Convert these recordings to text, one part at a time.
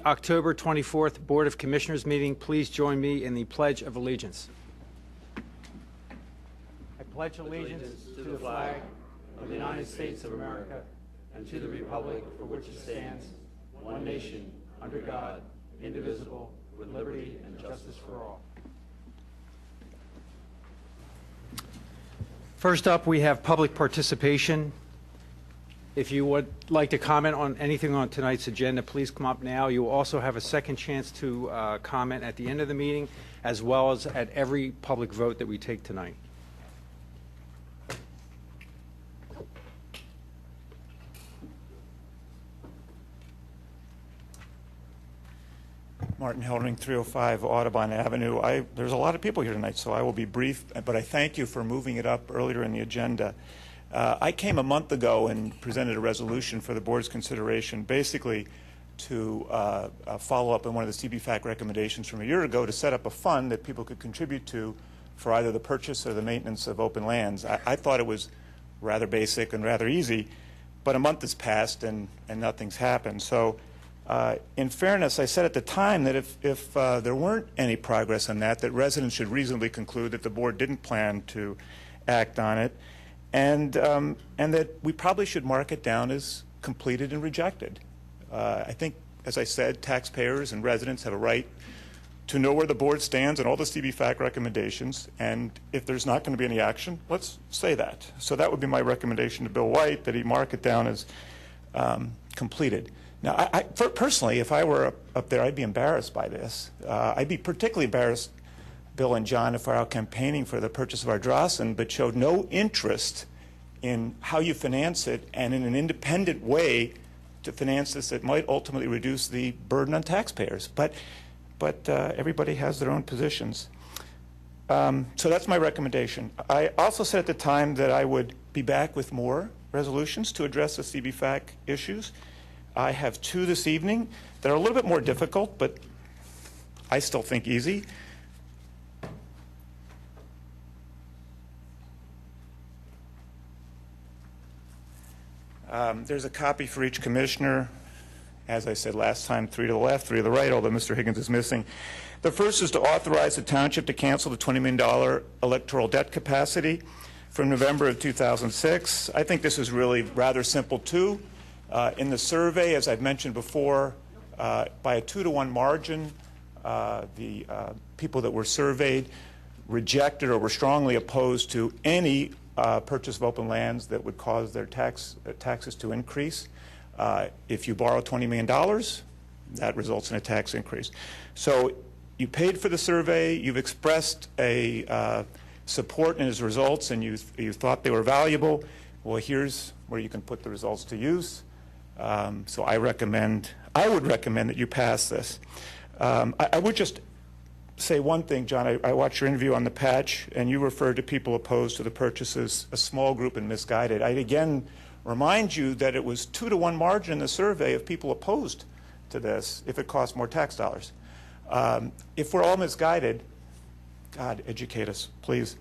October 24th Board of Commissioners meeting. Please join me in the Pledge of Allegiance. I pledge allegiance to the flag of the United States of America and to the republic for which it stands, one nation, under God, indivisible, with liberty and justice for all. First up, we have public participation. If you would like to comment on anything on tonight's agenda, please come up now. You will also have a second chance to comment at the end of the meeting, as well as at every public vote that we take tonight. Martin Heldring, 305 Audubon Avenue. There's a lot of people here tonight, so I will be brief, but I thank you for moving it up earlier in the agenda. I came a month ago and presented a resolution for the board's consideration, basically to follow up on one of the CBFAC recommendations from a year ago to set up a fund that people could contribute to for either the purchase or the maintenance of open lands. I thought it was rather basic and rather easy, but a month has passed and nothing's happened. So in fairness, I said at the time that if there weren't any progress on that residents should reasonably conclude that the board didn't plan to act on it. And that we probably should mark it down as completed and rejected. I think, as I said, taxpayers and residents have a right to know where the board stands on all the CBFAC recommendations, and if there's not going to be any action, let's say that. So that would be my recommendation to Bill White, that he mark it down as completed. Now, personally, if I were up there, I'd be embarrassed by this. I'd be particularly embarrassed, Bill and John, if we're out campaigning for the purchase of our Drossen, but showed no interest in how you finance it and in an independent way to finance this that might ultimately reduce the burden on taxpayers. But everybody has their own positions. So that's my recommendation. I also said at the time that I would be back with more resolutions to address the CBFAC issues. I have two this evening that are a little bit more difficult, but I still think easy. There's a copy for each commissioner. As I said last time, 3 to the left, 3 to the right, although Mr. Higgins is missing. The first is to authorize the township to cancel the $20 million electoral debt capacity from November of 2006. I think this is really rather simple, too. In the survey, as I've mentioned before, by a 2-to-1 margin, the people that were surveyed rejected or were strongly opposed to any purchase of open lands that would cause their taxes to increase. If you borrow $20 million, that results in a tax increase. So you paid for the survey, you've expressed a support in its results, and you thought they were valuable. Well, here's where you can put the results to use. So I would recommend that you pass this. I would just say one thing, John. I watched your interview on the patch, and you referred to people opposed to the purchases, a small group and misguided. I'd again remind you that it was 2-to-1 margin in the survey of people opposed to this if it cost more tax dollars. If we're all misguided, God, educate us, please.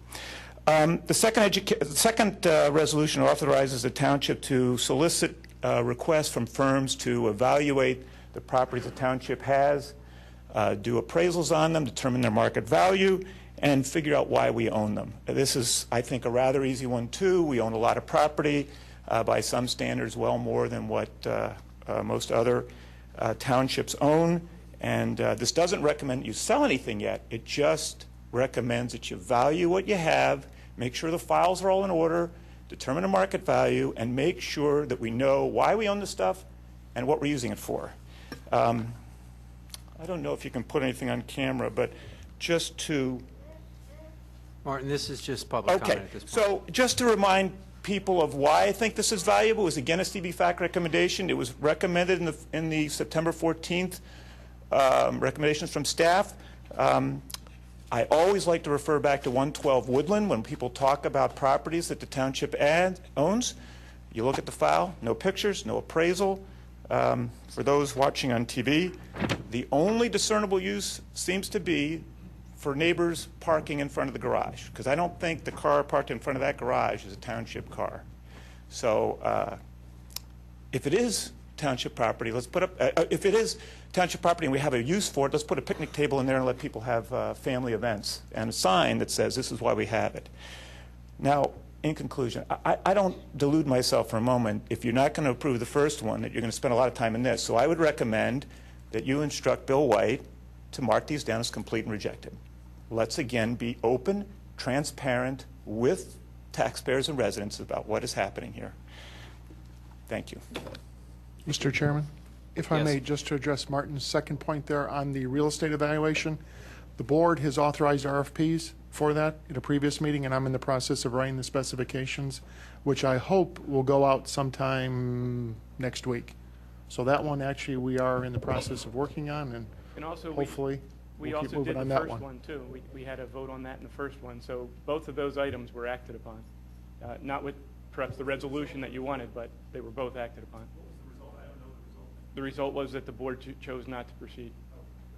The second resolution authorizes the township to solicit requests from firms to evaluate the properties the township has, do appraisals on them, determine their market value, and figure out why we own them. This is, I think, a rather easy one, too. We own a lot of property, by some standards, well more than what most other townships own. And this doesn't recommend you sell anything yet. It just recommends that you value what you have, make sure the files are all in order, determine a market value, and make sure that we know why we own the stuff and what we're using it for. I don't know if you can put anything on camera, but just to... Martin, this is just public comment at this point. So just to remind people of why I think this is valuable, it was again a CBFAC recommendation. It was recommended in the September 14th recommendations from staff. I always like to refer back to 112 Woodland when people talk about properties that the township owns. You look at the file, no pictures, no appraisal. For those watching on TV, the only discernible use seems to be for neighbors parking in front of the garage, because I don't think the car parked in front of that garage is a township car. So if it is township property, let's put up, if it is township property and we have a use for it, let's put a picnic table in there and let people have family events, and a sign that says this is why we have it. Now, in conclusion, I don't delude myself for a moment if you're not going to approve the first one that you're going to spend a lot of time in this. So I would recommend that you instruct Bill White to mark these down as complete and rejected. Let's again be open, transparent with taxpayers and residents about what is happening here. Thank you. Mr. Chairman, if I Yes. may, just to address Martin's second point there on the real estate evaluation, the board has authorized RFPs for that in a previous meeting, and I'm in the process of writing the specifications, which I hope will go out sometime next week. So that one, actually, we are in the process of working on, and also, hopefully we we'll keep also moving did on the that first one. one, too. We had a vote on that in the first one, so both of those items were acted upon. Not with perhaps the resolution that you wanted, but they were both acted upon. What was the result? I don't know the result. The result was that the board chose not to proceed.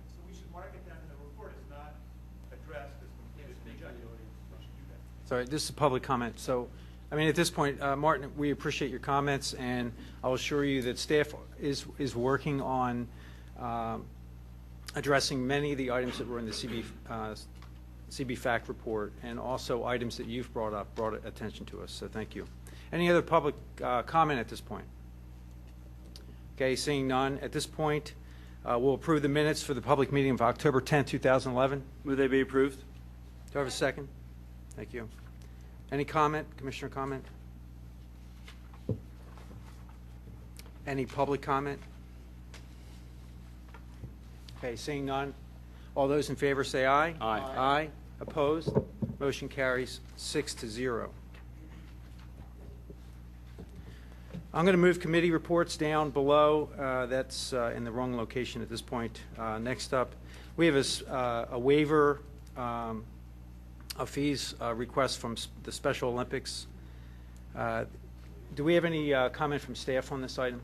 So we should mark it down in the report as not addressed as completed and rejected. Sorry, this is public comment. So, I mean, at this point, Martin, we appreciate your comments, and I'll assure you that staff is working on addressing many of the items that were in the CB fact report, and also items that you've brought attention to us. So thank you. Any other public comment at this point? Okay, seeing none. At this point, we'll approve the minutes for the public meeting of October 10th, 2011. Move they be approved. Do I have a second? Thank you. Any comment, Commissioner comment? Any public comment? Okay, seeing none. All those in favor say aye. Aye. Aye. Opposed? Motion carries 6-0. I'm going to move committee reports down below. That's in the wrong location at this point. Next up, we have a waiver of fees request from the Special Olympics. Do we have any comment from staff on this item?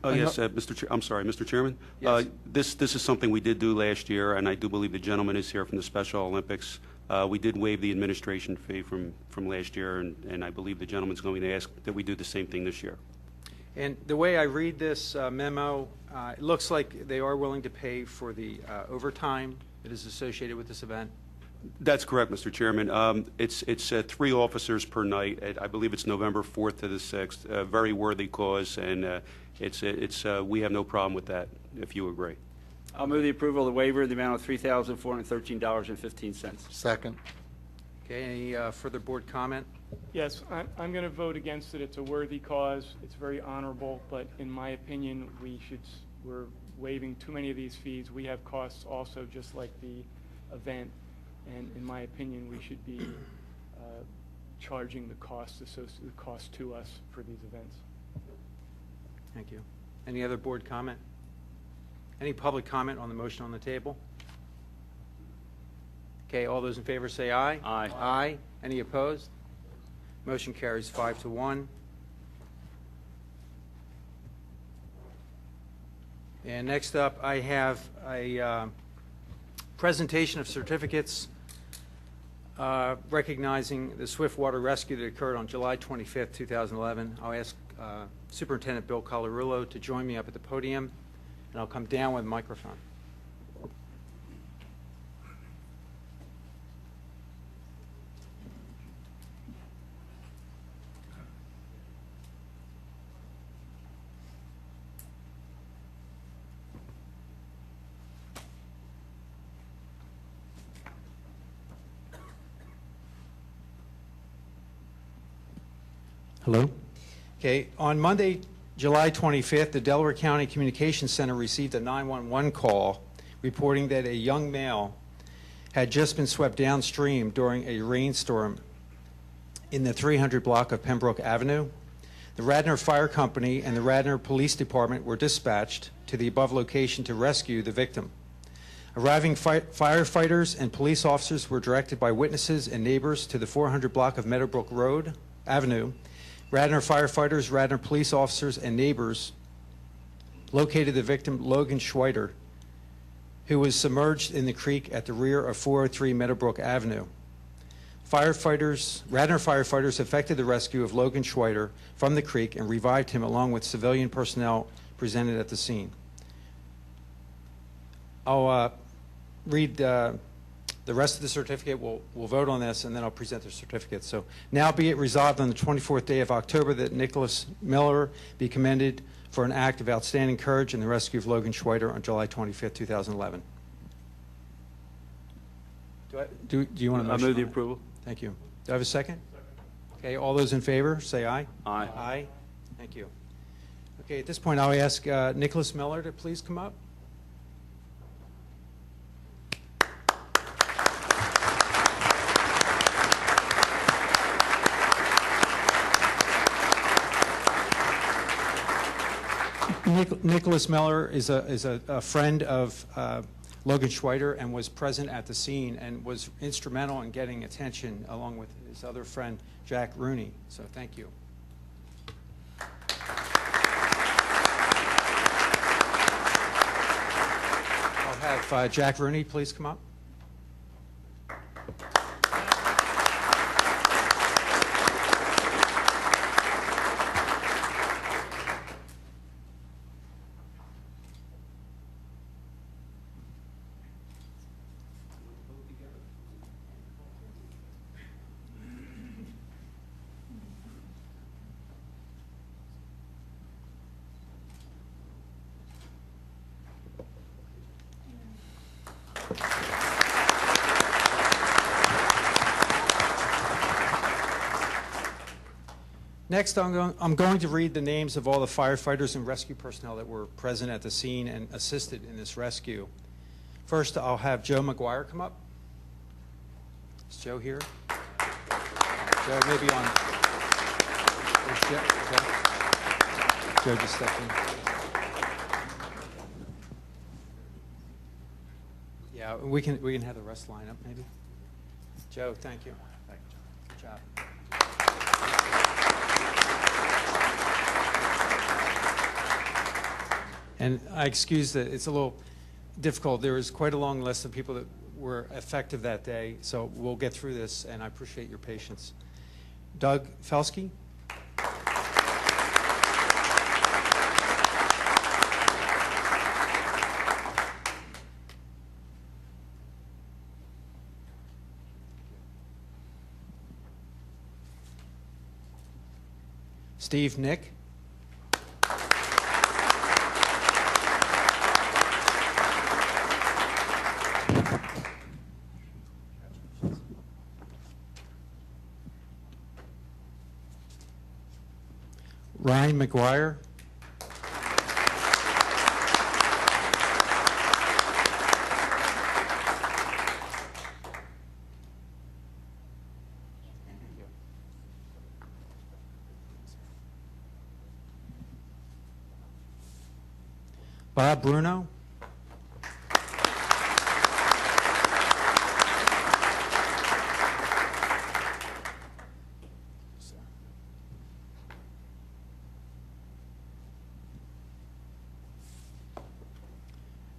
Oh, yes, I'm sorry, Mr. Chairman. Yes. This is something we did do last year, and I do believe the gentleman is here from the Special Olympics. We did waive the administration fee from last year, and I believe the gentleman's going to ask that we do the same thing this year. And the way I read this memo, it looks like they are willing to pay for the overtime that is associated with this event. That's correct, Mr. Chairman. It's 3 officers per night. I believe it's November 4th to the 6th. A very worthy cause, and we have no problem with that, if you agree. I'll move the approval of the waiver in the amount of $3,413.15. Second. Okay, any further board comment? Yes, I'm going to vote against it. It's a worthy cause. It's very honorable, but in my opinion, we're waiving too many of these fees. We have costs also, just like the event, and in my opinion, we should be charging the costs to us for these events. Thank you. Any other board comment? Any public comment on the motion on the table? Okay, all those in favor say aye. Aye. Aye. Any opposed? Motion carries 5-1. And next up, I have a presentation of certificates recognizing the swift water rescue that occurred on July 25th, 2011. I'll ask Superintendent Bill Colarulo to join me up at the podium, and I'll come down with a microphone. Hello? Okay, on Monday, July 25th, the Delaware County Communications Center received a 911 call reporting that a young male had just been swept downstream during a rainstorm in the 300 block of Pembroke Avenue. The Radnor Fire Company and the Radnor Police Department were dispatched to the above location to rescue the victim. Arriving firefighters and police officers were directed by witnesses and neighbors to the 400 block of Meadowbrook Avenue. Radnor firefighters, Radnor police officers, and neighbors located the victim, Logan Schweiter, who was submerged in the creek at the rear of 403 Meadowbrook Avenue. Radnor firefighters effected the rescue of Logan Schweiter from the creek and revived him along with civilian personnel presented at the scene. I'll read the rest of the certificate. We'll vote on this, and then I'll present the certificate. So now be it resolved on the 24th day of October that Nicholas Miller be commended for an act of outstanding courage in the rescue of Logan Schweider on July 25th, 2011. Do you want to I motion move the on it? approval. Thank you. Do I have a second? Okay, all those in favor, say aye. Aye. Aye. Thank you. Okay, at this point, I'll ask Nicholas Miller to please come up. Nicholas Miller is a friend of Logan Schweider and was present at the scene and was instrumental in getting attention along with his other friend, Jack Rooney. So thank you. I'll have Jack Rooney please come up. Next, I'm going to read the names of all the firefighters and rescue personnel that were present at the scene and assisted in this rescue. First, I'll have Joe McGuire come up. Is Joe here? Joe, maybe on. Where's Joe? Joe just stepped in. Yeah, we can have the rest line up, maybe. Joe, thank you. Good job. And I excuse that it's a little difficult. There is quite a long list of people that were effective that day, so we'll get through this, and I appreciate your patience. Doug Felsky. Steve Nick. Ryan McGuire. Bob Bruno.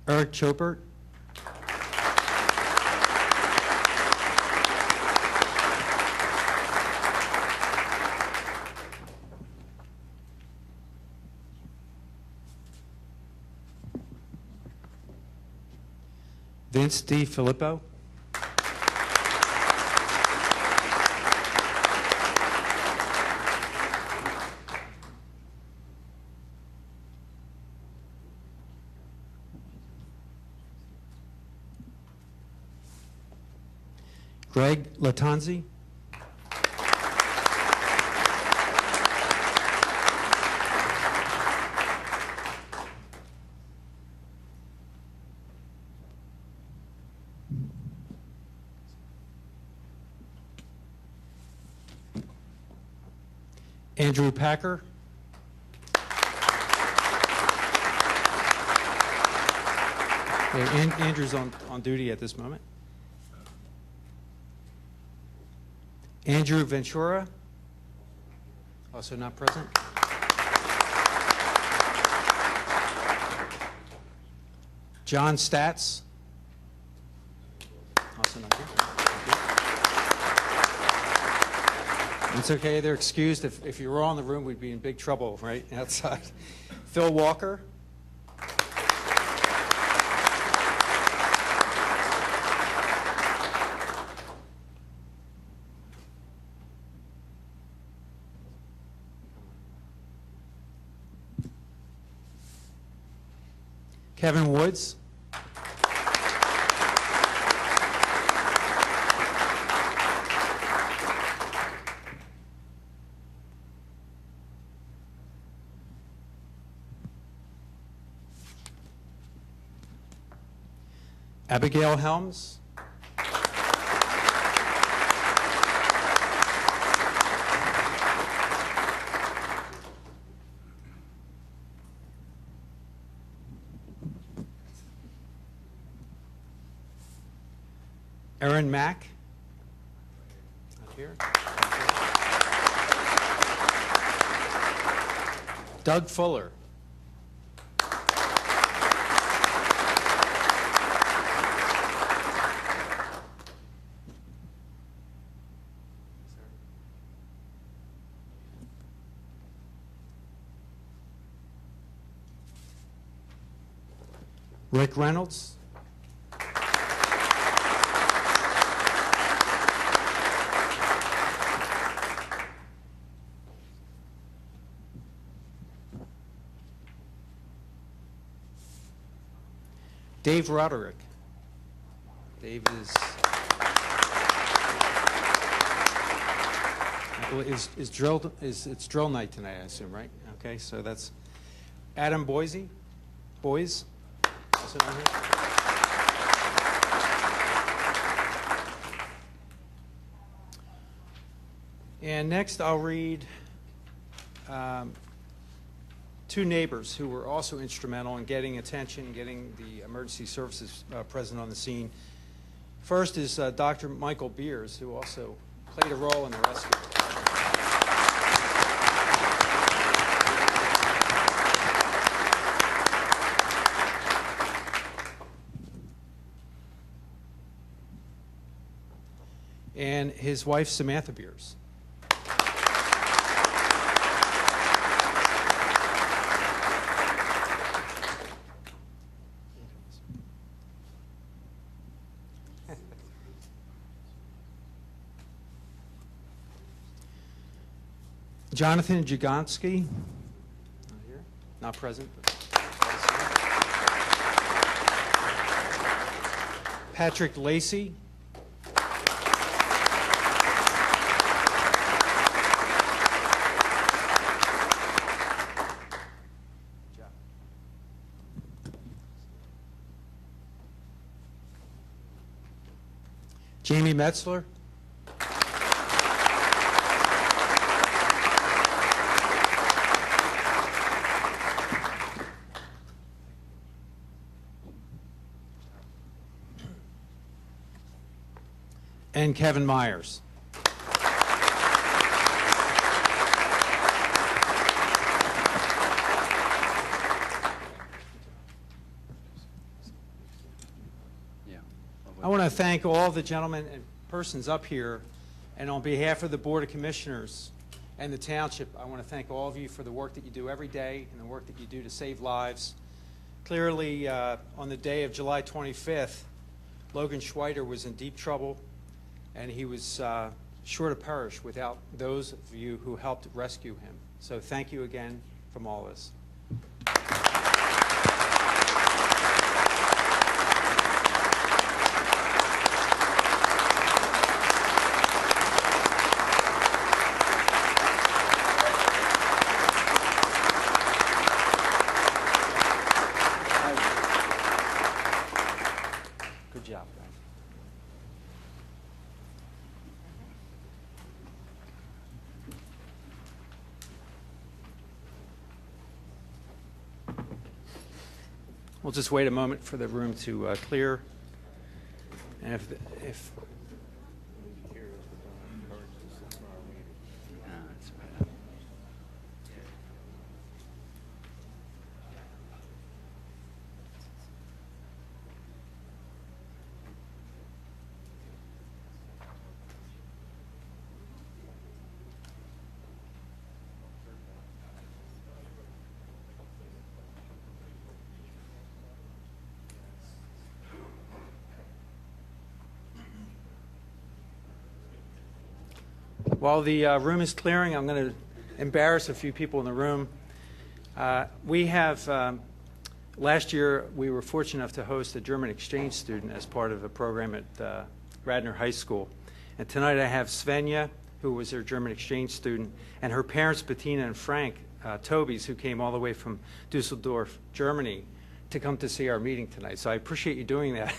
Eric Chopert. Vince D. Filippo. Greg Latanzi. Andrew Packer. Okay, Andrew's on duty at this moment. Andrew Ventura, also not present. John Statz, also not here. It's okay, they're excused. If you were all in the room, we'd be in big trouble right outside. Phil Walker. Kevin Woods. Abigail Helms. Erin Mack. Not here. Doug Fuller. Rick Reynolds. Dave Roderick. Dave is drill it's drill night tonight, I assume, right? Okay, so that's Adam Boise. Boys. Also down here. And next I'll read two neighbors who were also instrumental in getting attention, getting the emergency services present on the scene. First is Dr. Michael Beers, who also played a role in the rescue. And his wife, Samantha Beers. Jonathan Jagonski, not here, not present. Patrick Lacey. Jamie Metzler. And Kevin Myers. I want to thank all the gentlemen and persons up here, and on behalf of the Board of Commissioners and the Township, I want to thank all of you for the work that you do every day and the work that you do to save lives. Clearly, on the day of July 25th, Logan Schweiter was in deep trouble, and he was sure to perish without those of you who helped rescue him. So thank you again from all of us. Good job, guys. We'll just wait a moment for the room to clear. And if While the room is clearing, I'm going to embarrass a few people in the room. We have, last year, we were fortunate enough to host a German exchange student as part of a program at Radnor High School. And tonight I have Svenja, who was their German exchange student, and her parents, Bettina and Frank Tobys, who came all the way from Dusseldorf, Germany, to come to see our meeting tonight. So I appreciate you doing that.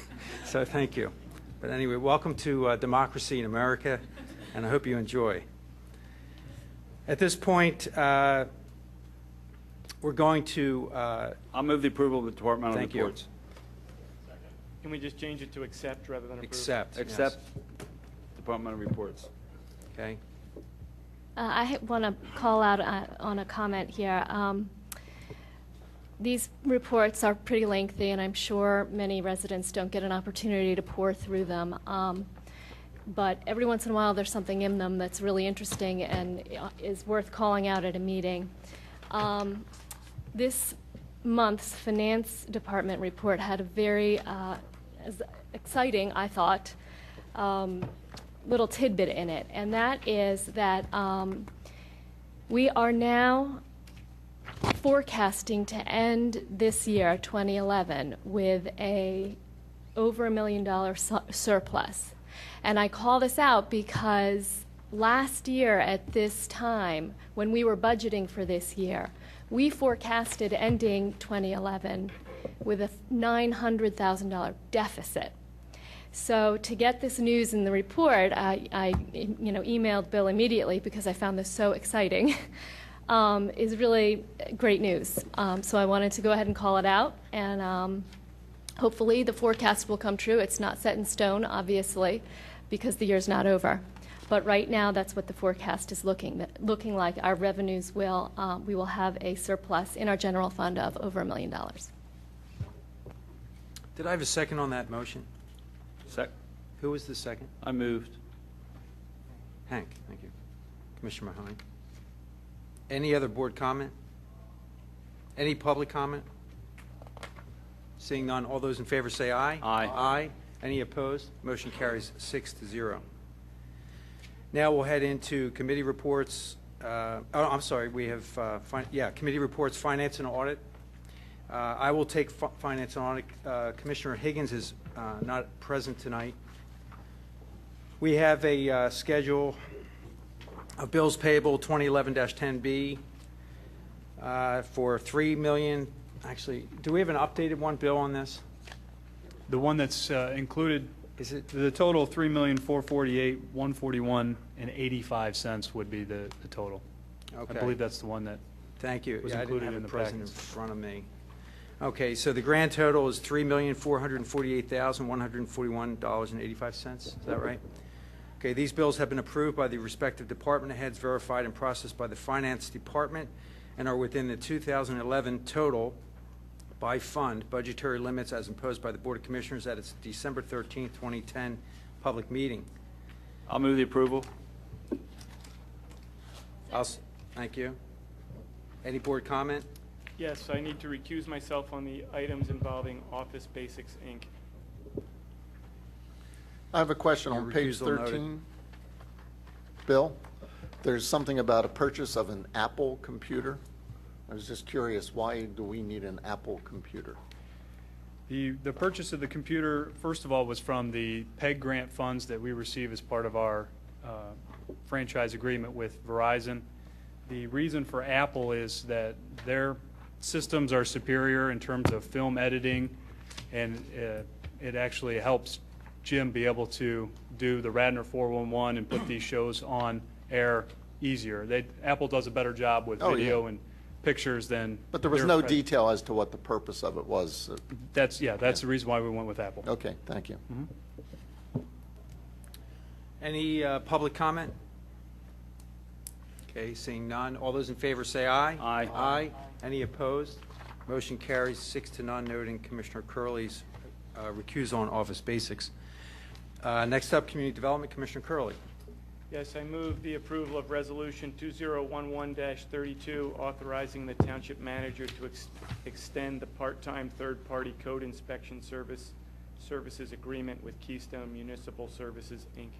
So thank you. But anyway, welcome to Democracy in America, and I hope you enjoy. At this point, we're going to... I'll move the approval of the departmental Thank you. reports. Can we just change it to accept rather than approve? accept. Accept departmental reports. Yes. Okay. I want to call out on a comment here. These reports are pretty lengthy, and I'm sure many residents don't get an opportunity to pore through them. But every once in a while, there's something in them that's really interesting and is worth calling out at a meeting. This month's Finance Department report had a very exciting, I thought, little tidbit in it, and that is that we are now forecasting to end this year, 2011, with over $1 million surplus. And I call this out because last year at this time, when we were budgeting for this year, we forecasted ending 2011 with a $900,000 deficit. So to get this news in the report, I emailed Bill immediately because I found this so exciting. Is really great news. So I wanted to go ahead and call it out, and hopefully the forecast will come true. It's not set in stone, obviously, because the year's not over. But right now, that's what the forecast is looking like. Our revenues will, we will have a surplus in our general fund of over $1 million. Did I have a second on that motion? Who was the second? I moved. Hank, thank you. Commissioner Mahoney. Any other board comment? Any public comment? Seeing none, all those in favor say aye. Aye. Aye. Any opposed? Motion carries 6-0. Now we'll head into committee reports. I'm sorry, we have, committee reports, finance and audit. I will take finance and audit. Commissioner Higgins is not present tonight. We have a schedule of bills payable 2011-10B for $3 million. Actually, do we have an updated one, Bill, on this? The one that's included, Is it? the total of $3,448,141.85 would be the total. Okay. I believe that's the one that Thank you. was Yeah, I didn't included have in it the present in packets. front of me. Okay, so the grand total is $3,448,141.85. Is that right? Okay, these bills have been approved by the respective department heads, verified and processed by the Finance Department, and are within the 2011 total by fund budgetary limits as imposed by the Board of Commissioners at its December 13th, 2010 public meeting. I'll move the approval. Thank you. Any board comment? Yes, I need to recuse myself on the items involving Office Basics, Inc. I have a question Your on page recusal noted. 13. Bill, there's something about a purchase of an Apple computer. I was just curious, why do we need an Apple computer? The purchase of the computer, first of all, was from the PEG grant funds that we receive as part of our franchise agreement with Verizon. The reason for Apple is that their systems are superior in terms of film editing, and it actually helps Jim be able to do the Radnor 411 and put these shows on air easier. Apple does a better job with Oh, video yeah. and pictures than. But there was their no pres- detail as to what the purpose of it was. That's the reason why we went with Apple. Okay, thank you. Any public comment? Okay, seeing none. All those in favor say aye. Aye. Aye. Any opposed? Motion carries 6-0, noting Commissioner Curley's recusal on Office Basics. Next up, Community Development, Commissioner Curley. Yes, I move the approval of Resolution 2011-32, authorizing the Township Manager to extend the part-time third-party code inspection services agreement with Keystone Municipal Services, Inc.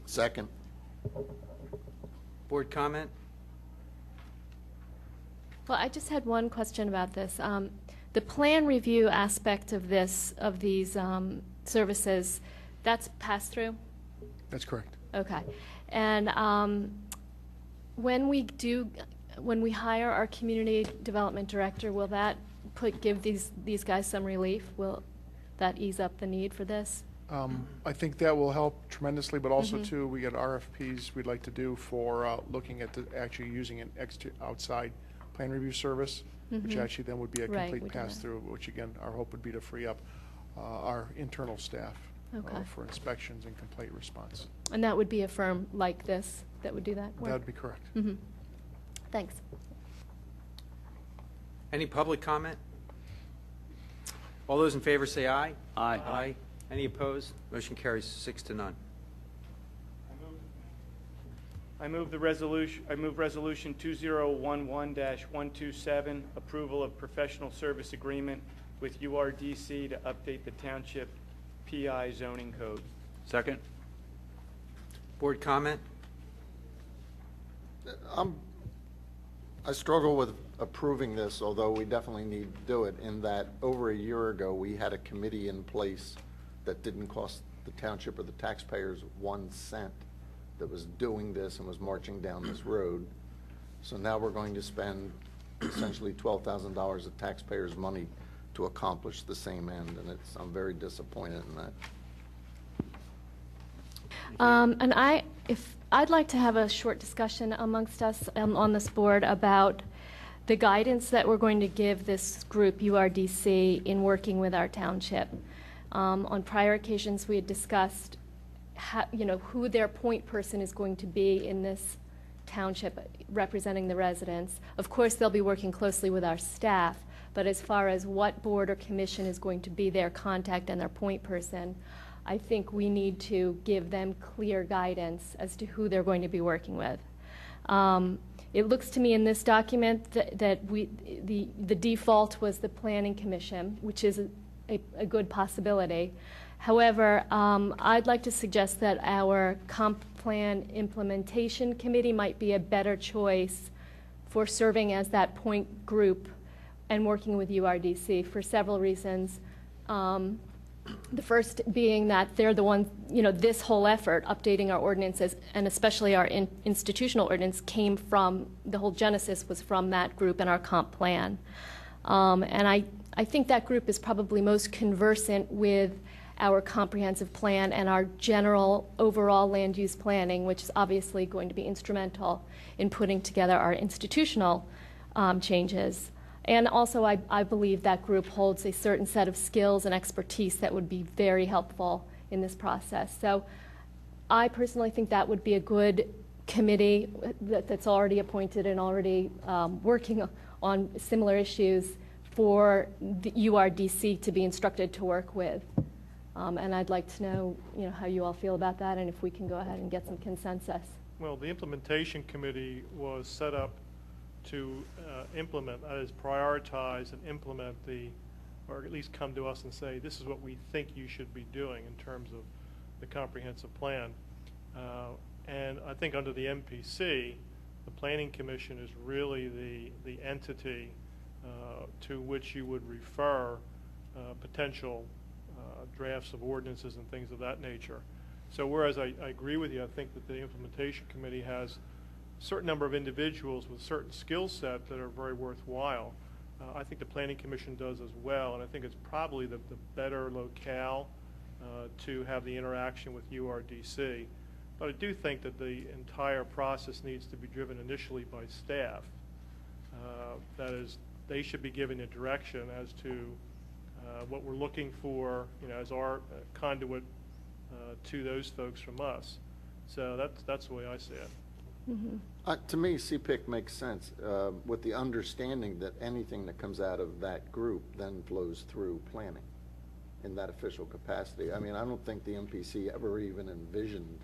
Second. Board comment? Well, I just had one question about this. The plan review aspect of these services, that's pass-through? That's correct. Okay. And when we hire our community development director, will that give these guys some relief? Will that ease up the need for this? I think that will help tremendously, but also too, we got RFPs we'd like to do for looking at actually using an outside plan review service, which actually then would be a Right, complete we do that. pass-through, which again, our hope would be to free up our internal staff Okay. for inspections and complaint response. And that would be a firm like this that would do that work? That would be correct. Thanks. Any public comment? All those in favor say aye. Aye. Aye. Any opposed? Motion carries 6-0. I move resolution 2011-127, approval of professional service agreement with URDC to update the Township PI zoning code. Second? Board comment? I struggle with approving this, although we definitely need to do it, in that over a year ago, we had a committee in place that didn't cost the township or the taxpayers 1 cent, that was doing this and was marching down this road. So now we're going to spend essentially $12,000 of taxpayers' money to accomplish the same end, and I'm very disappointed in that. And I'd like to have a short discussion amongst us on this board about the guidance that we're going to give this group, URDC, in working with our township. On prior occasions, we had discussed who their point person is going to be in this township representing the residents. Of course, they'll be working closely with our staff, but as far as what board or commission is going to be their contact and their point person, I think we need to give them clear guidance as to who they're going to be working with. It looks to me in this document that the default was the Planning Commission, which is a good possibility. However, I'd like to suggest that our Comp Plan Implementation Committee might be a better choice for serving as that point group and working with URDC for several reasons. The first being that they're the ones, this whole effort, updating our ordinances, and especially our institutional ordinance, came from, the whole genesis was from that group and our comp plan. And I think that group is probably most conversant with our comprehensive plan and our general overall land use planning, which is obviously going to be instrumental in putting together our institutional changes. And also, I believe that group holds a certain set of skills and expertise that would be very helpful in this process. So I personally think that would be a good committee that's already appointed and already working on similar issues for the URDC to be instructed to work with. And I'd like to know, how you all feel about that, and if we can go ahead and get some consensus. Well, the implementation committee was set up to implement, that is, prioritize and implement or at least come to us and say, this is what we think you should be doing in terms of the comprehensive plan. And I think under the MPC, the Planning Commission is really the entity to which you would refer potential drafts of ordinances and things of that nature. So whereas I agree with you, I think that the implementation committee has a certain number of individuals with certain skill set that are very worthwhile. I think the Planning Commission does as well, and I think it's probably the better locale to have the interaction with URDC. But I do think that the entire process needs to be driven initially by staff. That is, they should be given a direction as to what we're looking for, as our conduit to those folks from us. So that's the way I see it. Mm-hmm. To me, CPIC makes sense, with the understanding that anything that comes out of that group then flows through planning in that official capacity. I mean, I don't think the MPC ever even envisioned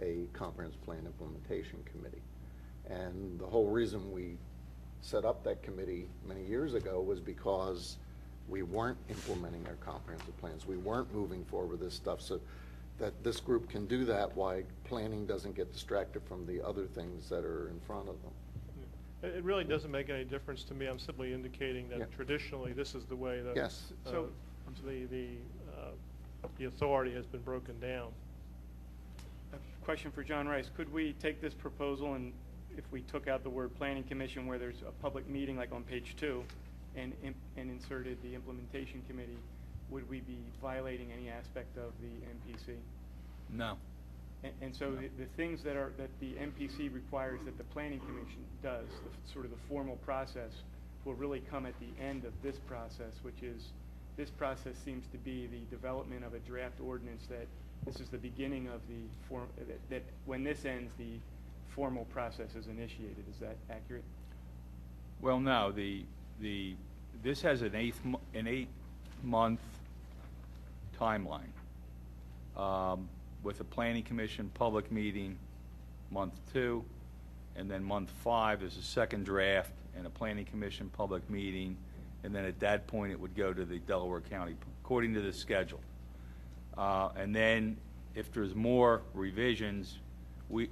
a comprehensive plan implementation committee. And the whole reason we set up that committee many years ago was because we weren't implementing our comprehensive plans. We weren't moving forward with this stuff. So that this group can do that, why planning doesn't get distracted from the other things that are in front of them. It really doesn't make any difference to me. I'm simply indicating Yeah. that traditionally, this is the way that Yes. So- the authority has been broken down. A question for John Rice. Could we take this proposal and if we took out the word planning commission where there's a public meeting like on page 2 and inserted the implementation committee, would we be violating any aspect of the MPC? No. And so the things that the MPC requires that the planning commission does, sort of the formal process, will really come at the end of this process, which is, this process seems to be the development of a draft ordinance that this is the beginning of that when this ends, the formal process is initiated. Is that accurate? Well, no, this has an 8-month timeline, with a planning commission public meeting month 2, and then month 5 is a second draft and a planning commission public meeting, and then at that point it would go to the Delaware County according to the schedule. And then if there's more revisions,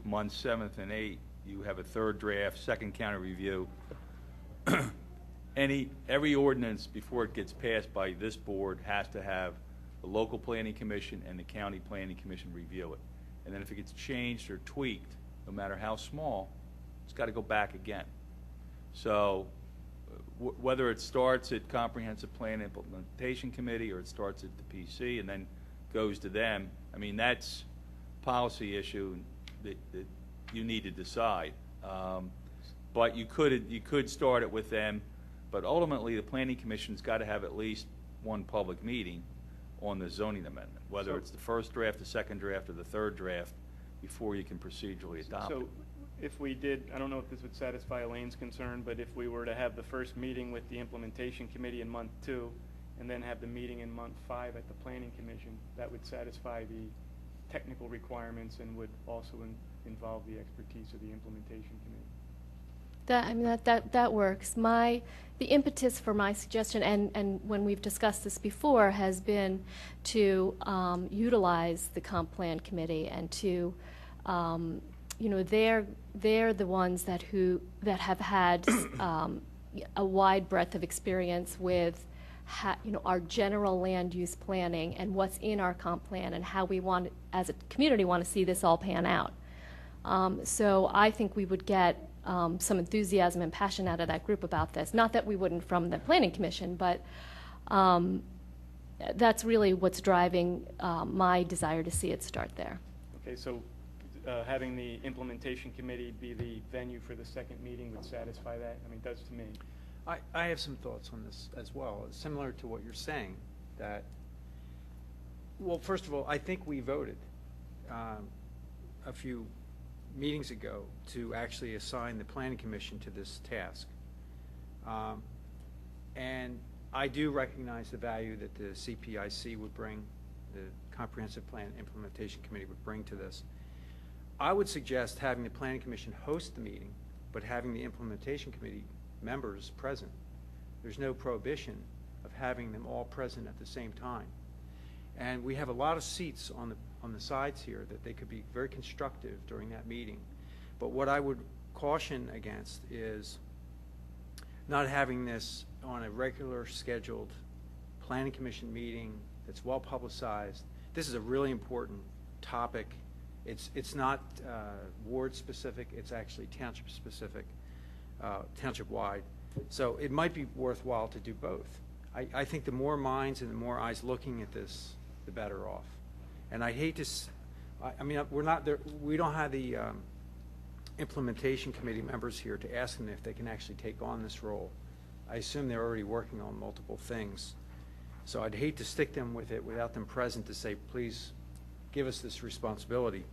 months 7th and 8th, you have a third draft, second county review. Every ordinance before it gets passed by this board has to have the local planning commission and the county planning commission review it. And then if it gets changed or tweaked, no matter how small, it's got to go back again. So whether it starts at Comprehensive Plan Implementation Committee or it starts at the PC and then goes to them, I mean, that's a policy issue that you need to decide. But you could start it with them, but ultimately the Planning Commission's got to have at least one public meeting on the zoning amendment, whether it's the first draft, the second draft, or the third draft, before you can procedurally adopt it. So if we did, I don't know if this would satisfy Elaine's concern, but if we were to have the first meeting with the implementation committee in month 2, and then have the meeting in month 5 at the planning commission, that would satisfy the technical requirements and would also involve the expertise of the implementation committee. That works. The impetus for my suggestion, and when we've discussed this before, has been to utilize the comp plan committee and to, they're the ones that have had a wide breadth of experience with our general land use planning and what's in our comp plan and how we want, as a community, want to see this all pan out. So I think we would get some enthusiasm and passion out of that group about this. Not that we wouldn't from the Planning Commission, but that's really what's driving my desire to see it start there. Okay, so having the implementation committee be the venue for the second meeting would satisfy that? I mean, it does to me. I have some thoughts on this as well, similar to what you're saying, that, well, first of all, I think we voted a few meetings ago to actually assign the Planning Commission to this task. And I do recognize the value that the CPIC would bring, the Comprehensive Plan Implementation Committee would bring to this. I would suggest having the Planning Commission host the meeting, but having the Implementation Committee members present. There's no prohibition of having them all present at the same time. And we have a lot of seats on the sides here that they could be very constructive during that meeting. But what I would caution against is not having this on a regular scheduled Planning Commission meeting that's well publicized. This is a really important topic. It's not ward specific, it's actually township specific, township wide. So it might be worthwhile to do both. I think the more minds and the more eyes looking at this, the better off. And I hate to, I mean, we're not there, we don't have the implementation committee members here to ask them if they can actually take on this role. I assume they're already working on multiple things. So I'd hate to stick them with it without them present to say, please give us this responsibility.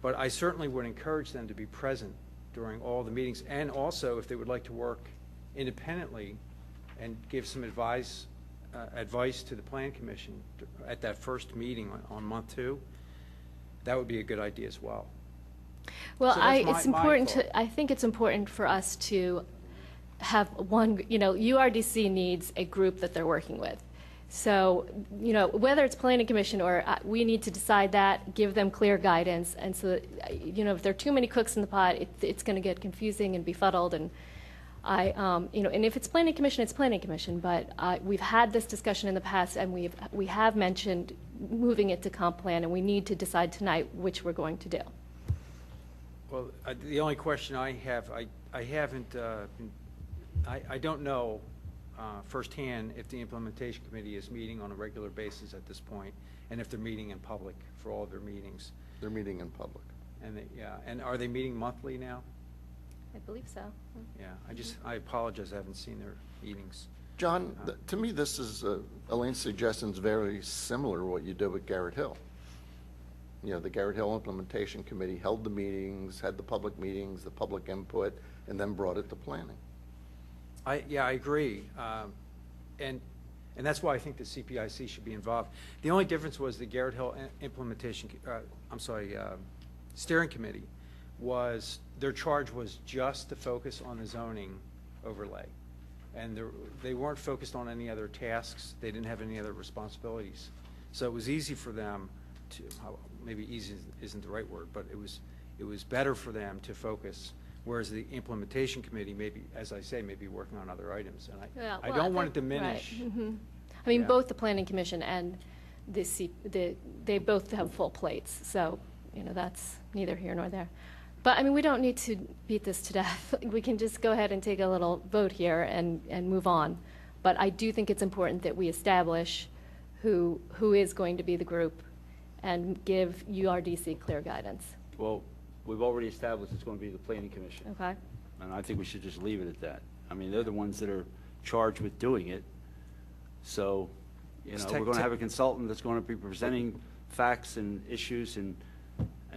But I certainly would encourage them to be present during all the meetings, and also if they would like to work independently and give some advice to the Plan Commission at that first meeting on month 2, that would be a good idea as well. Well, So I think it's important for us to have one, URDC needs a group that they're working with. So, whether it's planning commission or we need to decide that, give them clear guidance. And so, if there are too many cooks in the pot, it's going to get confusing and befuddled. And and if it's planning commission, it's planning commission. But we've had this discussion in the past, and we have mentioned moving it to comp plan, and we need to decide tonight which we're going to do. Well, the only question I have, I haven't, I don't know firsthand if the implementation committee is meeting on a regular basis at this point, and if they're meeting in public for all of their meetings. They're meeting in public. And and are they meeting monthly now? I believe so. Yeah, I apologize, I haven't seen their meetings. John, to me, this is, Elaine's suggestion is very similar to what you did with Garrett Hill. The Garrett Hill Implementation Committee held the meetings, had the public meetings, the public input, and then brought it to planning. I agree. And that's why I think the CPIC should be involved. The only difference was the Garrett Hill Steering Committee their charge was just to focus on the zoning overlay. And they weren't focused on any other tasks. They didn't have any other responsibilities. So it was easy for them to, maybe easy isn't the right word, but it was better for them to focus, whereas the implementation committee maybe, as I say, may be working on other items. And I don't want to diminish. Right. Mm-hmm. I mean, Yeah. both the planning commission and they both have full plates. So, that's neither here nor there. But, I mean, we don't need to beat this to death. We can just go ahead and take a little vote here and move on. But I do think it's important that we establish who is going to be the group and give URDC clear guidance. Well, we've already established it's going to be the planning commission. Okay? And I think we should just leave it at that. I mean, they're the ones that are charged with doing it. So, we're going to have a consultant that's going to be presenting facts and issues and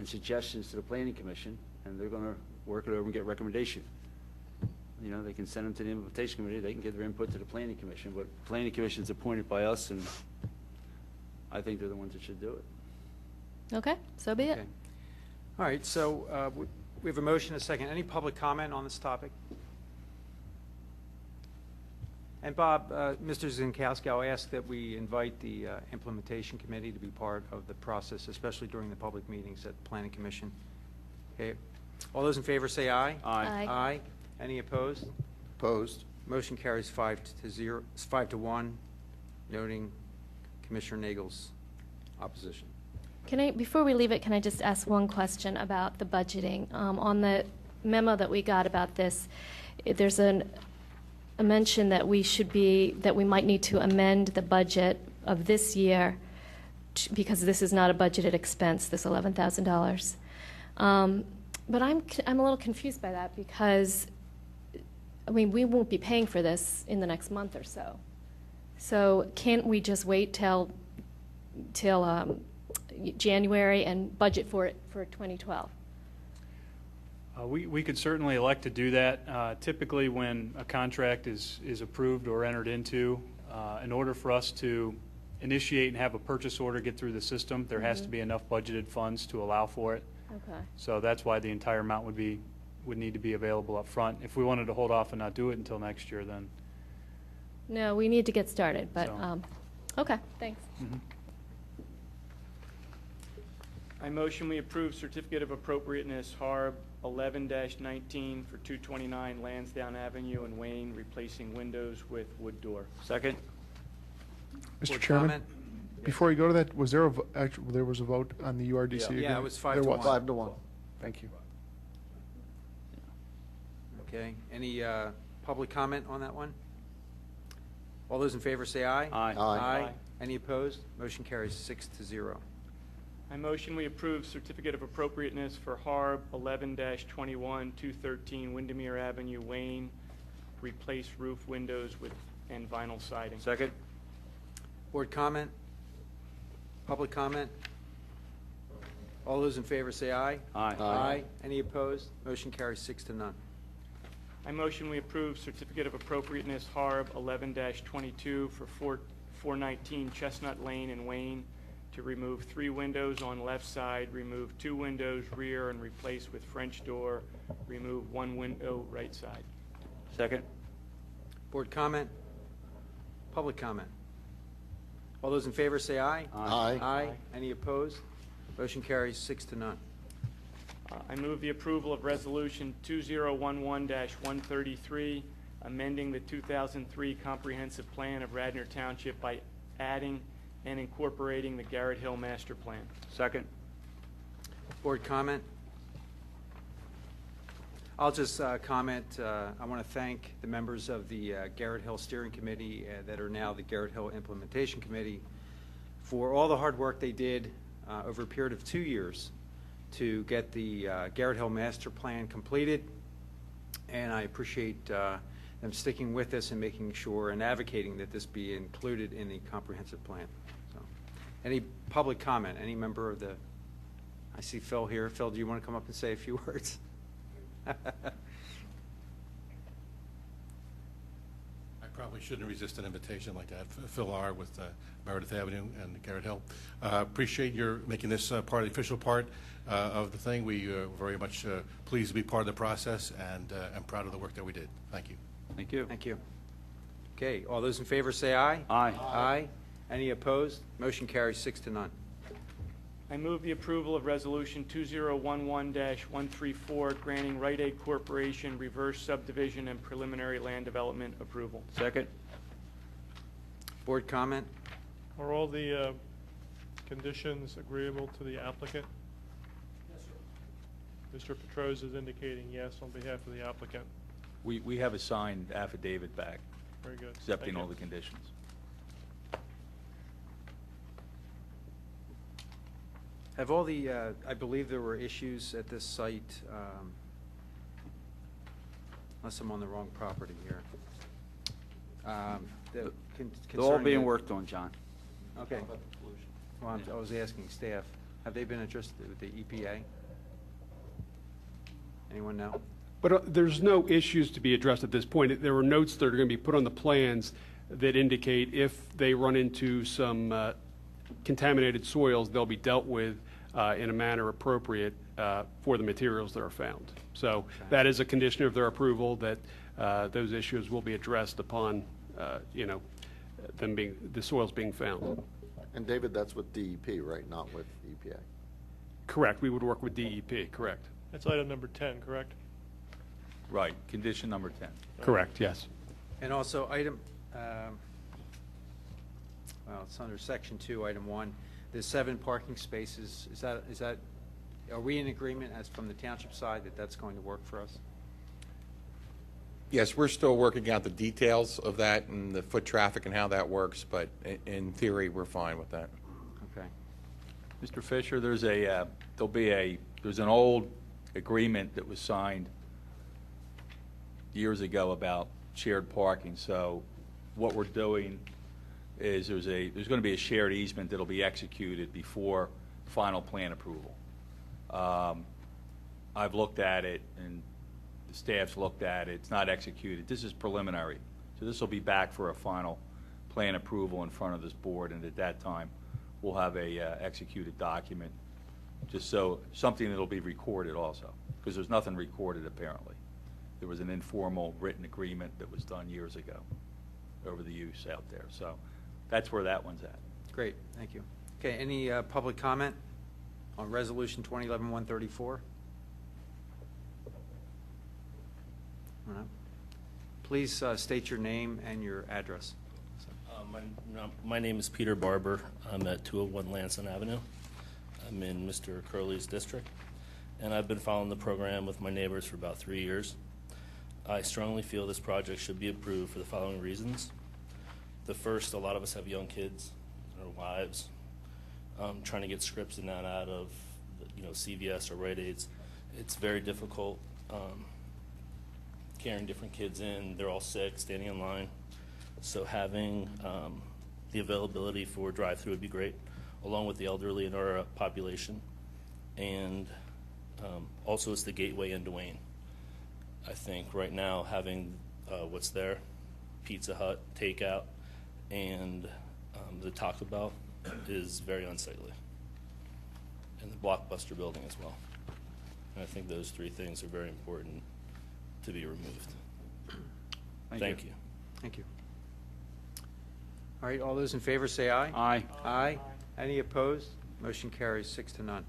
suggestions to the planning commission, and they're going to work it over and get recommendation. They can send them to the implementation committee, they can give their input to the planning commission, but planning commission's appointed by us, and I think they're the ones that should do it. Okay, so be it. Okay. All right, so we have a motion, a second. Any public comment on this topic? And Bob, Mr. Zinkowski, I'll ask that we invite the implementation committee to be part of the process, especially during the public meetings at the Planning Commission. Okay. All those in favor say aye. Aye. Aye. Any opposed? Opposed? Motion carries 5-1, noting Commissioner Nagel's opposition. Before we leave it, can I just ask one question about the budgeting? On the memo that we got about this, there's a mention that we might need to amend the budget of this year because this is not a budgeted expense, this $11,000. But I'm a little confused by that because, we won't be paying for this in the next month or so. So can't we just wait till January and budget for it for 2012? We could certainly elect to do that. Typically, when a contract is approved or entered into, in order for us to initiate and have a purchase order get through the system, there has to be enough budgeted funds to allow for it. Okay. So that's why the entire amount would need to be available up front. If we wanted to hold off and not do it until next year, then. No, we need to get started, but, So- okay, thanks. I motion we approve certificate of appropriateness HARB 11-19 for 229 Lansdowne Avenue in Wayne, replacing windows with wood door. Second? Mr. Board Chairman, comment? before you go to that, was there there was a vote on the URDC? Yeah, agreement? it was 5 There to was. 1. 5 to 1. Thank you. Okay. Any public comment on that one? All those in favor say aye. Aye. Aye. Any opposed? Motion carries 6-0. I motion we approve certificate of appropriateness for HARB 11-21 213 Windermere Avenue, Wayne, replace roof windows and vinyl siding. Second? Board comment? Public comment? All those in favor say aye. Aye. Aye. Any opposed? Motion carries 6-0. I motion we approve certificate of appropriateness HARB 11-22 for 419 Chestnut Lane in Wayne to remove 3 windows on left side, remove 2 windows rear, and replace with French door, remove 1 window right side. Second? Board comment? Public comment? All those in favor say aye. Aye. Aye. Any opposed? Motion carries 6-0. I move the approval of Resolution 2011-133, amending the 2003 Comprehensive Plan of Radnor Township by adding and incorporating the Garrett Hill Master Plan. Second? Board comment? I'll just comment. I want to thank the members of the Garrett Hill Steering Committee that are now the Garrett Hill Implementation Committee for all the hard work they did over a period of 2 years to get the Garrett Hill Master Plan completed. And I appreciate them sticking with us and making sure and advocating that this be included in the comprehensive plan. So, any public comment? Any member of the, I see Phil here. Phil, do you want to come up and say a few words? I probably shouldn't resist an invitation like that. Phil R. with Meredith Avenue and Garrett Hill. Appreciate your making this part of the official part of the thing. We are very much pleased to be part of the process, and I'm proud of the work that we did. Thank you. Thank you. Thank you. Okay, all those in favor say aye. Aye. Aye. Any opposed? Motion carries 6-0. I move the approval of Resolution 2011-134, granting Rite Aid Corporation reverse subdivision and preliminary land development approval. Second? Board comment? Are all the conditions agreeable to the applicant? Yes, sir. Mr. Petrose is indicating yes on behalf of the applicant. We have a signed affidavit back Very good. accepting Thank you. all the conditions. Have all the, I believe there were issues at this site, unless I'm on the wrong property here. They're all concerning being the- worked on, John. Okay. Well, I was asking staff, have they been addressed with the EPA? Anyone know? But there's no issues to be addressed at this point. There were notes that are going to be put on the plans that indicate if they run into some contaminated soils, they'll be dealt with in a manner appropriate for the materials that are found. So that is a condition of their approval, that those issues will be addressed upon, the soils being found. And David, that's with DEP, right, not with EPA? Correct. We would work with DEP, correct. That's item number 10, correct? Right, condition number 10. Correct, yes. And also item, well, it's under section 2, item 1, the 7 parking spaces, is that, are we in agreement as from the township side that that's going to work for us? Yes, we're still working out the details of that and the foot traffic and how that works, but in theory, we're fine with that. Okay. Mr. Fisher, there's an old agreement that was signed years ago about shared parking. So what we're doing is there's going to be a shared easement that'll be executed before final plan approval. I've looked at it and the staff's looked at it. It's not executed. This is preliminary. So this will be back for a final plan approval in front of this board, and at that time we'll have a executed document, just so something that'll be recorded also, because there's nothing recorded apparently. There was an informal written agreement that was done years ago over the use out there. So that's where that one's at. Great, thank you. Okay, any public comment on Resolution 2011-134? No? Please state your name and your address. My name is Peter Barber. I'm at 201 Lanson Avenue. I'm in Mr. Curley's district, and I've been following the program with my neighbors for about 3 years. I strongly feel this project should be approved for the following reasons. The first, a lot of us have young kids, our wives, trying to get scripts in and out of, CVS or Rite Aids. It's very difficult carrying different kids in. They're all sick, standing in line. So having the availability for drive-through would be great, along with the elderly in our population. And also it's the gateway into Wayne. I think right now having what's there, Pizza Hut, takeout, and the Taco Bell is very unsightly. And the Blockbuster building as well. And I think those 3 things are very important to be removed. Thank you. Thank you. All right, all those in favor say aye. Aye. Aye. Any opposed? Motion carries 6-0.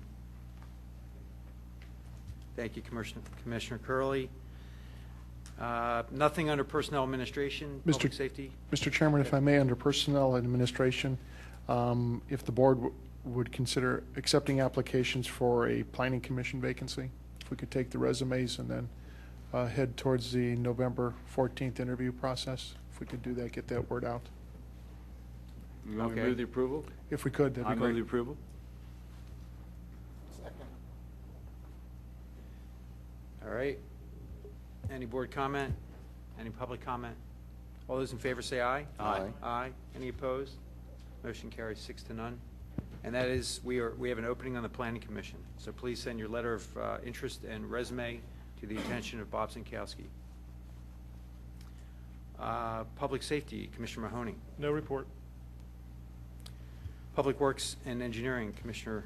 Thank you, Commissioner Curley. Nothing under Personnel Administration, Public Safety? Mr. Chairman, if I may, under Personnel Administration, if the board would consider accepting applications for a Planning Commission vacancy, if we could take the resumes and then head towards the November 14th interview process, if we could do that, get that word out. You want me to Okay. move the approval? If we could, that'd I be move the great. approval. All right. Any board comment? Any public comment? All those in favor say aye. Aye. Aye. Any opposed? Motion carries 6-0. And that is, we have an opening on the Planning Commission. So please send your letter of interest and resume to the attention of Bob Zinkowski. Public Safety, Commissioner Mahoney. No report. Public Works and Engineering, Commissioner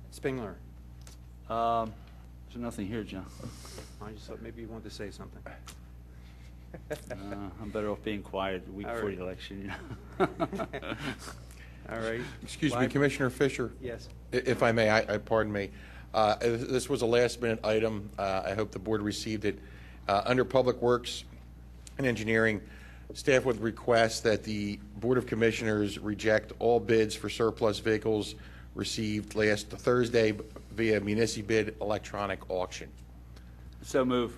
Spengler. There's nothing here, John. I just thought maybe you wanted to say something. I'm better off being quiet the week All before right. the election, you know. All right. Excuse me, Lib- Commissioner Fisher? Yes. If I may, pardon me. This was a last-minute item. I hope the board received it. Under Public Works and Engineering, staff would request that the Board of Commissioners reject all bids for surplus vehicles received last Thursday via municipal electronic auction. So move.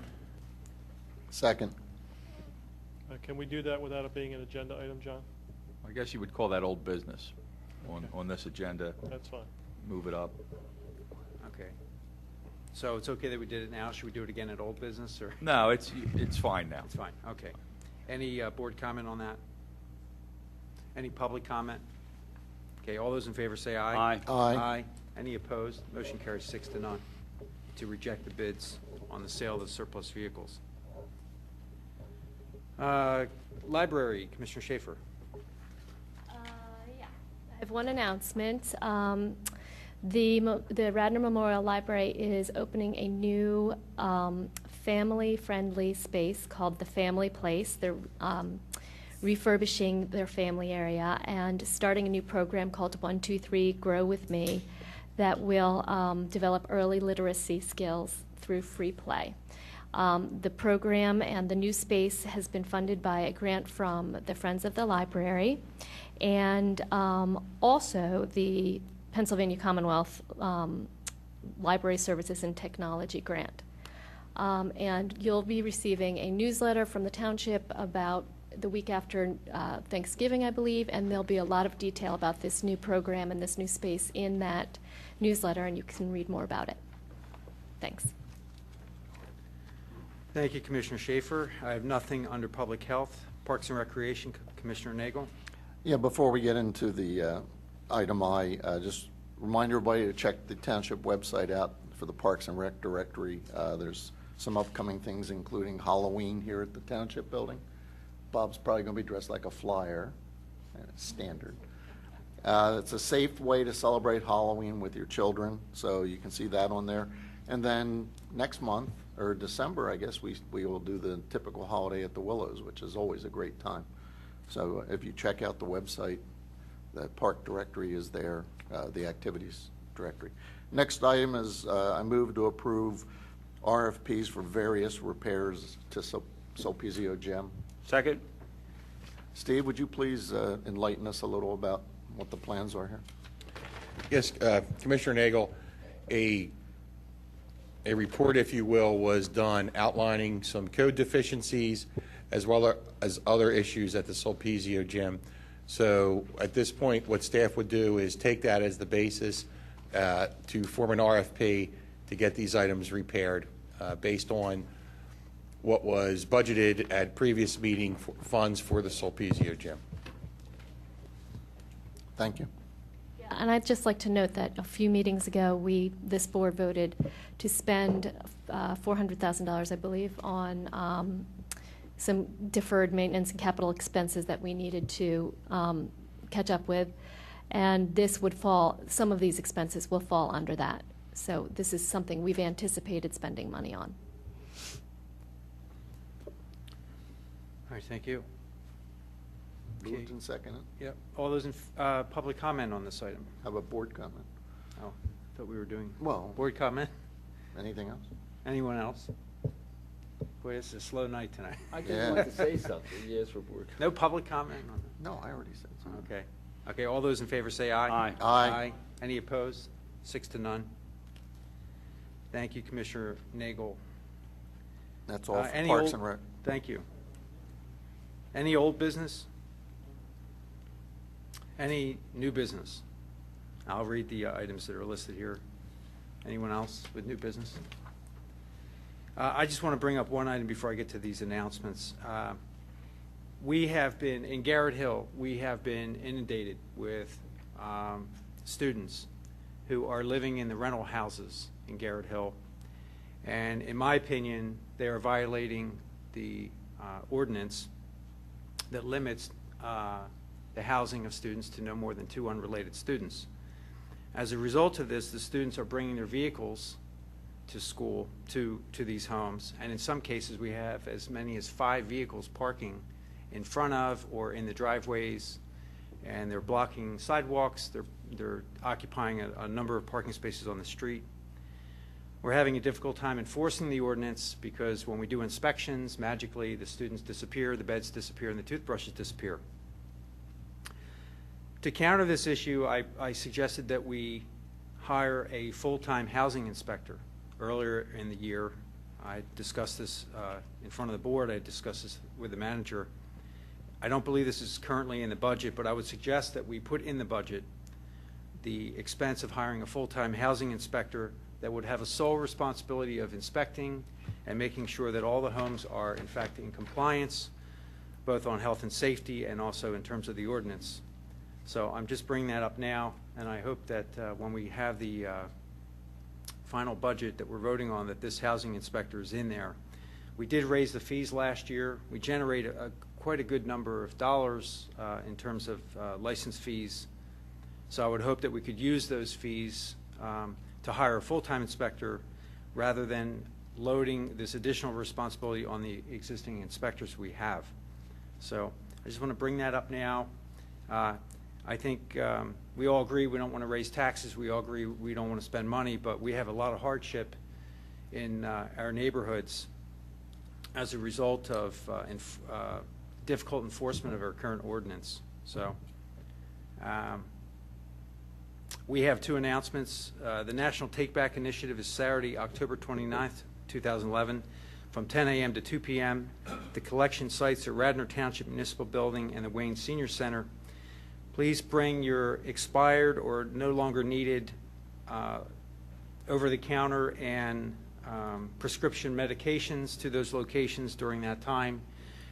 Second. Can we do that without it being an agenda item, John? I guess you would call that old business on this agenda. That's fine. Move it up. Okay. So it's okay that we did it now. Should we do it again at old business, or? No, it's fine now. It's fine, okay. Any board comment on that? Any public comment? Okay, all those in favor say aye. Aye. Aye. Aye. Any opposed? Motion carries 6-0 to reject the bids on the sale of the surplus vehicles. Library, Commissioner Schaefer. Yeah. I have one announcement. The Radnor Memorial Library is opening a new family-friendly space called the Family Place. They're refurbishing their family area and starting a new program called 123 Grow With Me that will develop early literacy skills through free play. The program and the new space has been funded by a grant from the Friends of the Library and also the Pennsylvania Commonwealth Library Services and Technology Grant. And you'll be receiving a newsletter from the Township about the week after Thanksgiving, I believe, and there'll be a lot of detail about this new program and this new space in that newsletter, and you can read more about it. Thanks. Thank you, Commissioner Schaefer. I have nothing under Public Health. Parks and Recreation, Commissioner Nagel. Yeah, before we get into the item I, just remind everybody to check the township website out for the Parks and Rec directory. There's some upcoming things, including Halloween here at the township building. Bob's probably going to be dressed like a flyer, standard. It's a safe way to celebrate Halloween with your children, so you can see that on there. And then next month, or December, I guess, we will do the typical holiday at the Willows, which is always a great time. So if you check out the website, the park directory is there, the activities directory. Next item is I move to approve RFPs for various repairs to Sulpizio Gym. Second? Steve, would you please enlighten us a little about what the plans are here? Yes, Commissioner Nagel, a report, if you will, was done outlining some code deficiencies as well as other issues at the Sulpizio Gym. So at this point, what staff would do is take that as the basis to form an RFP to get these items repaired based on what was budgeted at previous meeting for funds for the Sulpizio Gym. Thank you. And I'd just like to note that a few meetings ago, this board voted to spend $400,000, I believe, on some deferred maintenance and capital expenses that we needed to catch up with. And this would fall, some of these expenses will fall under that. So this is something we've anticipated spending money on. All right, thank you. Moved and seconded. Yep. All those in, public comment on this item? Have a board comment. Oh, thought we were doing Well, board comment. anything else? Anyone else? Boy, this is a slow night tonight. I just Yeah. wanted to say something. Yes, for board. No public comment on No, I already said so. that? Okay. Okay, all those in favor say aye. Aye. Aye. Any opposed? 6-0. Thank you, Commissioner Nagel. That's all for Any Parks old- and Rec. Thank you. Any old business? Any new business? I'll read the items that are listed here. Anyone else with new business? I just want to bring up one item before I get to these announcements. We have been, in Garrett Hill, we have been inundated with students who are living in the rental houses in Garrett Hill. And in my opinion, they are violating the ordinance that limits the housing of students to no more than 2 unrelated students. As a result of this, the students are bringing their vehicles to school, to these homes, and in some cases we have as many as 5 vehicles parking in front of or in the driveways, and they're blocking sidewalks, they're occupying a number of parking spaces on the street. We're having a difficult time enforcing the ordinance because when we do inspections, magically the students disappear, the beds disappear, and the toothbrushes disappear. To counter this issue, I suggested that we hire a full-time housing inspector. Earlier in the year, I discussed this in front of the board. I discussed this with the manager. I don't believe this is currently in the budget, but I would suggest that we put in the budget the expense of hiring a full-time housing inspector that would have a sole responsibility of inspecting and making sure that all the homes are in fact in compliance, both on health and safety and also in terms of the ordinance. So I'm just bringing that up now, and I hope that when we have the final budget that we're voting on, that this housing inspector is in there. We did raise the fees last year. We generated quite a good number of dollars in terms of license fees. So I would hope that we could use those fees to hire a full-time inspector rather than loading this additional responsibility on the existing inspectors we have. So I just want to bring that up now. I think we all agree we don't want to raise taxes. We all agree we don't want to spend money, but we have a lot of hardship in our neighborhoods as a result of difficult enforcement of our current ordinance. So we have 2 announcements. The National Take Back Initiative is Saturday, October 29th, 2011, from 10 a.m. to 2 p.m. The collection sites are Radnor Township Municipal Building and the Wayne Senior Center. Please bring your expired or no longer needed over-the-counter and prescription medications to those locations during that time.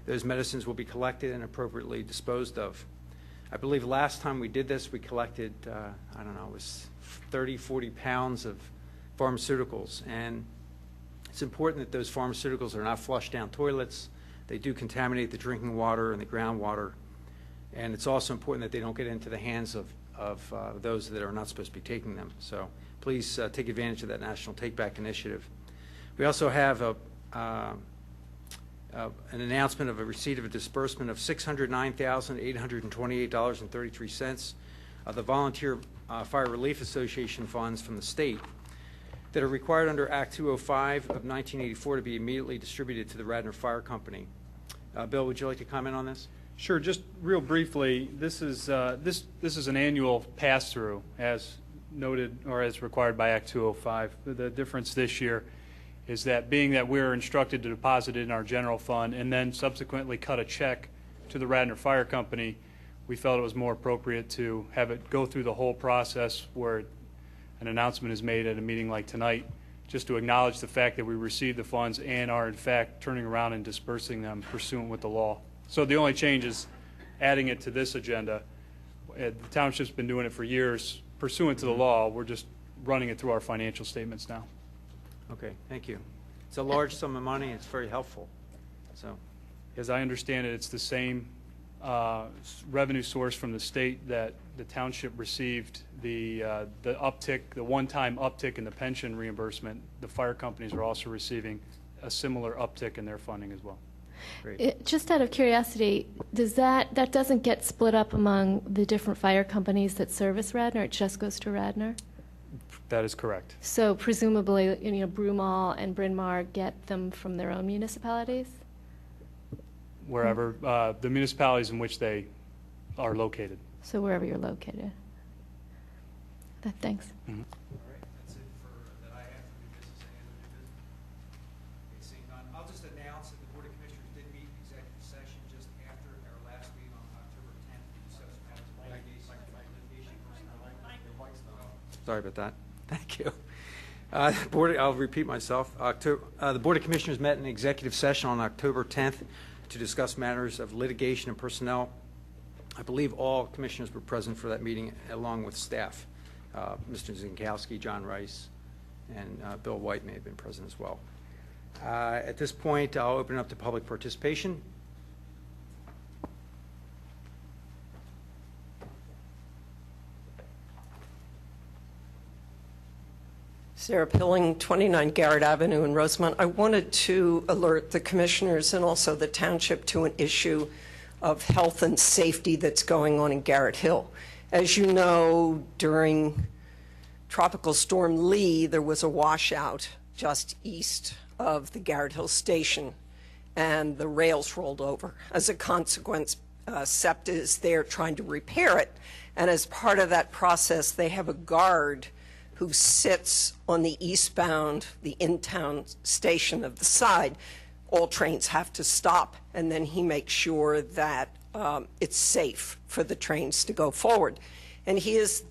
Those medicines will be collected and appropriately disposed of. I believe last time we did this, we collected, I don't know, it was 30, 40 pounds of pharmaceuticals. And it's important that those pharmaceuticals are not flushed down toilets. They do contaminate the drinking water and the groundwater. And it's also important that they don't get into the hands of those that are not supposed to be taking them. So please take advantage of that National Take Back Initiative. We also have an announcement of a receipt of a disbursement of $609,828.33 of the Volunteer Fire Relief Association funds from the state that are required under Act 205 of 1984 to be immediately distributed to the Radnor Fire Company. Bill, would you like to comment on this? Sure. Just real briefly, this is an annual pass-through, as noted or as required by Act 205. The difference this year is that being that we're instructed to deposit it in our general fund and then subsequently cut a check to the Radnor Fire Company, we felt it was more appropriate to have it go through the whole process where an announcement is made at a meeting like tonight, just to acknowledge the fact that we received the funds and are in fact turning around and dispersing them pursuant with the law. So the only change is adding it to this agenda. The township's been doing it for years pursuant to the law. We're just running it through our financial statements now. Okay, thank you. It's a large sum of money. It's very helpful. So, As I understand it, it's the same revenue source from the state that the township received the uptick, the one-time uptick in the pension reimbursement. The fire companies are also receiving a similar uptick in their funding as well. Great. Just out of curiosity, does that doesn't get split up among the different fire companies that service Radnor? It just goes to Radnor? That is correct. So presumably, Broomall and Bryn Mawr get them from their own municipalities? Wherever, the municipalities in which they are located. So wherever you're located. Thanks. All right, that's it for, that I have for new business. Any other new business? Okay, seeing none, I'll just announce that the Board of Commissioners did meet in executive session just after our last meeting on October 10th to discuss matters of litigation. Sorry about that. Thank you. I'll repeat myself. The Board of Commissioners met in executive session on October 10th to discuss matters of litigation and personnel. I believe all commissioners were present for that meeting, along with staff. Mr. Zinkowski, John Rice, and Bill White may have been present as well. At this point, I'll open it up to public participation. Sarah Pilling, 29 Garrett Avenue in Rosemont. I wanted to alert the commissioners and also the township to an issue of health and safety that's going on in Garrett Hill. As you know, during Tropical Storm Lee, there was a washout just east of the Garrett Hill station, and the rails rolled over. As a consequence, SEPTA is there trying to repair it, and as part of that process, they have a guard who sits on the eastbound, the in-town station of the side. All trains have to stop, and then he makes sure that it's safe for the trains to go forward. And he is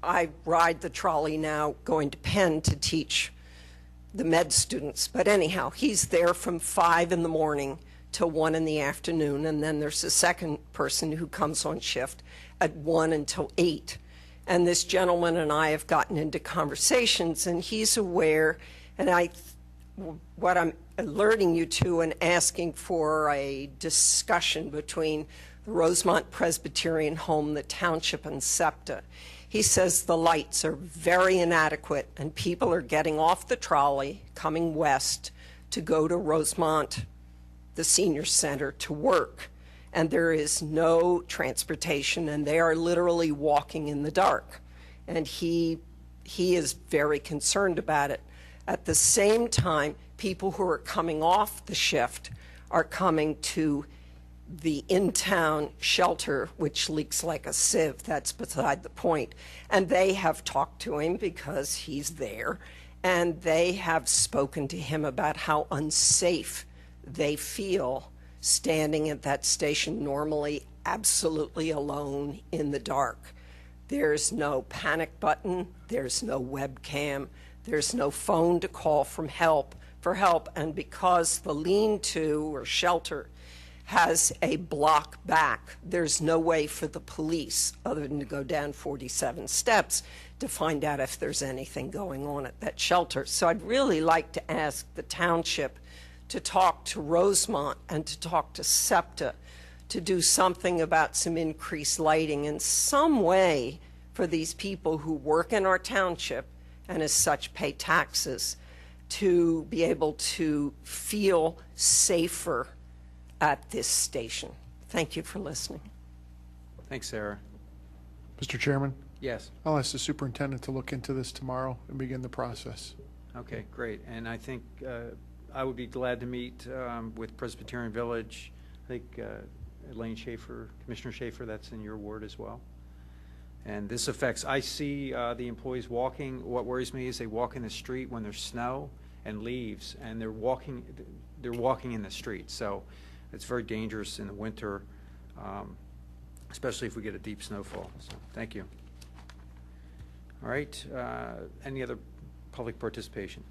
I ride the trolley now going to Penn to teach the med students. But anyhow, he's there from 5 in the morning till 1 in the afternoon, and then there's a second person who comes on shift at 1 until 8. And this gentleman and I have gotten into conversations, and he's aware, and what I'm alerting you to and asking for a discussion between the Rosemont Presbyterian Home, the Township, and SEPTA. He says the lights are very inadequate, and people are getting off the trolley, coming west to go to Rosemont, the senior center, to work. And there is no transportation, and they are literally walking in the dark. And he is very concerned about it. At the same time, people who are coming off the shift are coming to the in-town shelter, which leaks like a sieve. That's beside the point. And they have talked to him because he's there, and they have spoken to him about how unsafe they feel standing at that station, normally absolutely alone in the dark. There's no panic button, there's no webcam, there's no phone to call for help, and because the lean-to or shelter has a block back, there's no way for the police, other than to go down 47 steps, to find out if there's anything going on at that shelter. So I'd really like to ask the township to talk to Rosemont and to talk to SEPTA to do something about some increased lighting in some way for these people who work in our township and as such pay taxes to be able to feel safer at this station. Thank you for listening. Thanks, Sarah. Mr. Chairman, Yes. I'll ask the superintendent to look into this tomorrow and begin the process. Okay, great. And I think I would be glad to meet with Presbyterian Village. I think Elaine Schaefer, Commissioner Schaefer, that's in your ward as well. And this affects, I see the employees walking. What worries me is they walk in the street when there's snow and leaves, and they're walking in the street. So it's very dangerous in the winter, especially if we get a deep snowfall. So thank you. All right, any other public participation?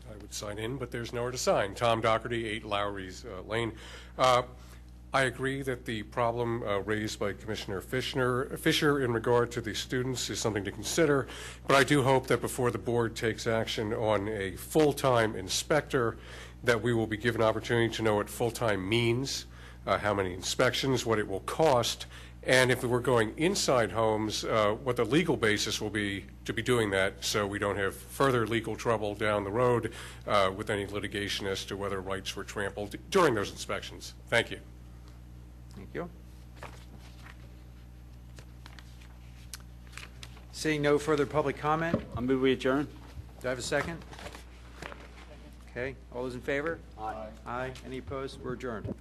I would sign in, but there's nowhere to sign. Tom Doherty, 8 Lowry's Lane. I agree that the problem raised by Commissioner Fisher in regard to the students is something to consider, but I do hope that before the board takes action on a full-time inspector, that we will be given opportunity to know what full-time means, how many inspections, what it will cost, And if we're going inside homes, what the legal basis will be to be doing that, so we don't have further legal trouble down the road with any litigation as to whether rights were trampled during those inspections. Thank you. Thank you. Seeing no further public comment, I move we adjourn. do I have a second? Okay, all those in favor? Aye. Aye. Any opposed? We're adjourned.